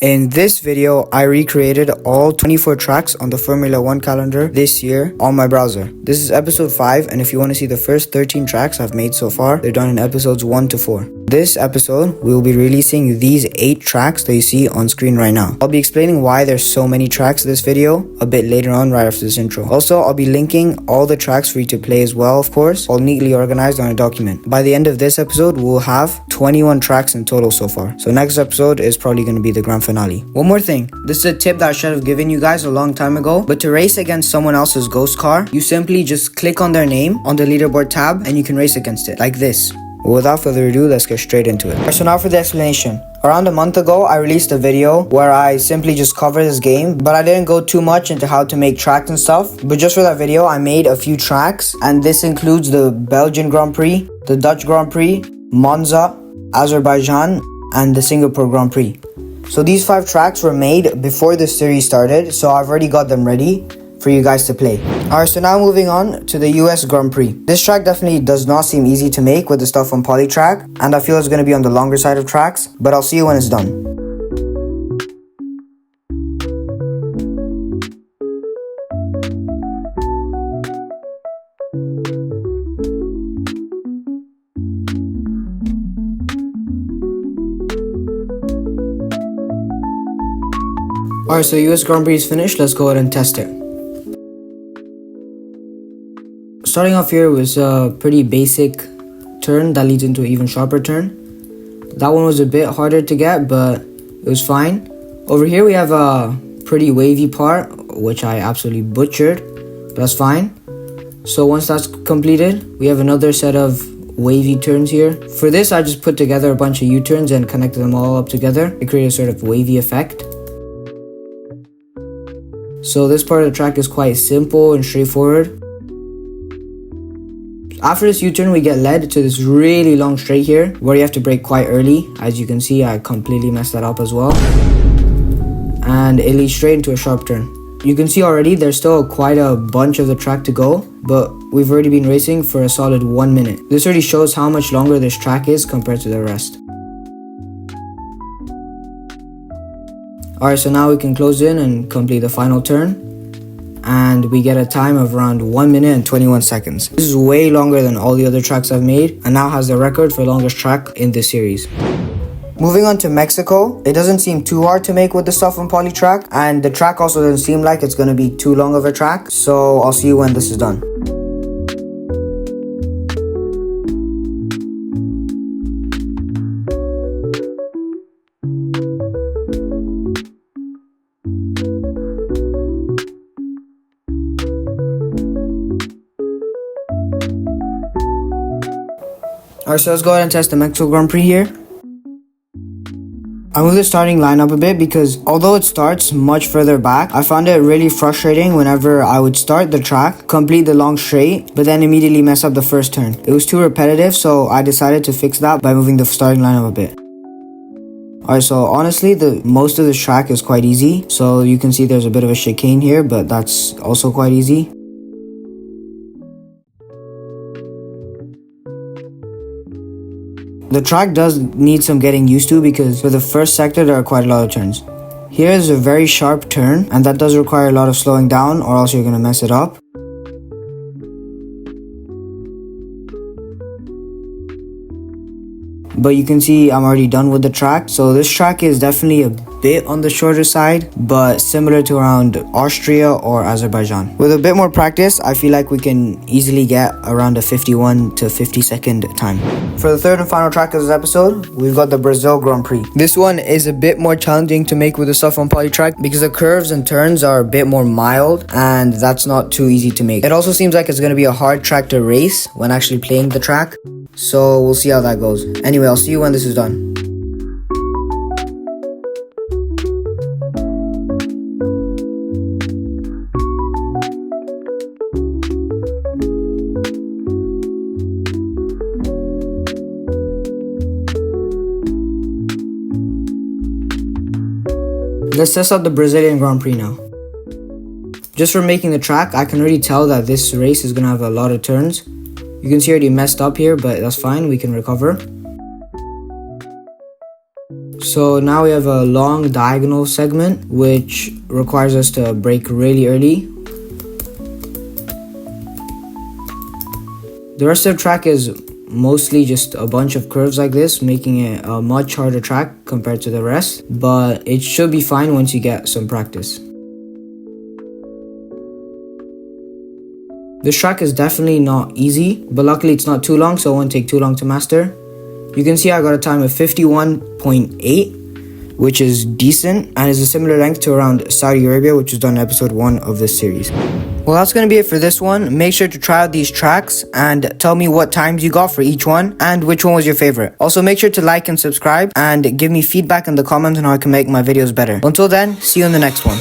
In this video, I recreated all 24 tracks on the Formula 1 calendar this year on my browser. This is episode 5, and if you want to see the first 13 tracks I've made so far, they're done in episodes 1 to 4. This episode, we will be releasing these 8 tracks that you see on screen right now. I'll be explaining why there's so many tracks in this video a bit later on right after this intro. Also, I'll be linking all the tracks for you to play as well, of course, all neatly organized on a document. By the end of this episode, we'll have 21 tracks in total so far. So next episode is probably going to be the grand finale. One more thing, this is a tip that I should have given you guys a long time ago, but to race against someone else's ghost car, you simply just click on their name on the leaderboard tab and you can race against it, like this. But without further ado, let's get straight into it. So now for the explanation. Around a month ago, I released a video where I simply just covered this game, but I didn't go too much into how to make tracks and stuff. But just for that video, I made a few tracks, and this includes the Belgian Grand Prix, the Dutch Grand Prix, Monza, Azerbaijan, and the Singapore Grand Prix. So these 5 tracks were made before the series started, so I've already got them ready for you guys to play. Alright, so now moving on to the US Grand Prix. This track definitely does not seem easy to make with the stuff on PolyTrack, and I feel it's going to be on the longer side of tracks, but I'll see you when it's done. Alright, so US Grand Prix is finished. Let's go ahead and test it. Starting off here was a pretty basic turn that leads into an even sharper turn. That one was a bit harder to get, but it was fine. Over here we have a pretty wavy part, which I absolutely butchered, but that's fine. So once that's completed, we have another set of wavy turns here. For this, I just put together a bunch of U-turns and connected them all up together to create a sort of wavy effect. So this part of the track is quite simple and straightforward. After this U-turn, we get led to this really long straight here where you have to brake quite early. As you can see, I completely messed that up as well. And it leads straight into a sharp turn. You can see already there's still quite a bunch of the track to go, but we've already been racing for a solid 1 minute. This already shows how much longer this track is compared to the rest. Alright, so now we can close in and complete the final turn. And we get a time of around 1 minute and 21 seconds. This is way longer than all the other tracks I've made, and now has the record for longest track in this series. Moving on to Mexico, it doesn't seem too hard to make with the stuff on PolyTrack, and the track also doesn't seem like it's going to be too long of a track, so I'll see you when this is done. Alright, so let's go ahead and test the Mexico Grand Prix here. I moved the starting lineup a bit because although it starts much further back, I found it really frustrating whenever I would start the track, complete the long straight, but then immediately mess up the first turn. It was too repetitive, so I decided to fix that by moving the starting lineup a bit. Alright, so honestly, most of this track is quite easy. So you can see there's a bit of a chicane here, but that's also quite easy. The track does need some getting used to because for the first sector there are quite a lot of turns. Here is a very sharp turn, and that does require a lot of slowing down or else you're going to mess it up. But you can see I'm already done with the track. So this track is definitely a bit on the shorter side, but similar to around Austria or Azerbaijan. With a bit more practice, I feel like we can easily get around a 51 to 50 second time. For the third and final track of this episode, we've got the Brazil Grand Prix. This one is a bit more challenging to make with the stuff on PolyTrack because the curves and turns are a bit more mild, and that's not too easy to make. It also seems like it's going to be a hard track to race when actually playing the track. So we'll see how that goes. Anyway, I'll see you when this is done. Let's test out the Brazilian Grand Prix now. Just from making the track, I can already tell that this race is going to have a lot of turns. You can see I already messed up here, but that's fine, we can recover. So now we have a long diagonal segment, which requires us to brake really early. The rest of the track is mostly just a bunch of curves like this, making it a much harder track compared to the rest, but it should be fine once you get some practice. This track is definitely not easy, but luckily it's not too long, so it won't take too long to master. You can see I got a time of 51.8, which is decent and is a similar length to around Saudi Arabia, which was done in episode 1 of this series. Well, that's going to be it for this one. Make sure to try out these tracks and tell me what times you got for each one and which one was your favorite. Also, make sure to like and subscribe and give me feedback in the comments on how I can make my videos better. Until then, see you in the next one.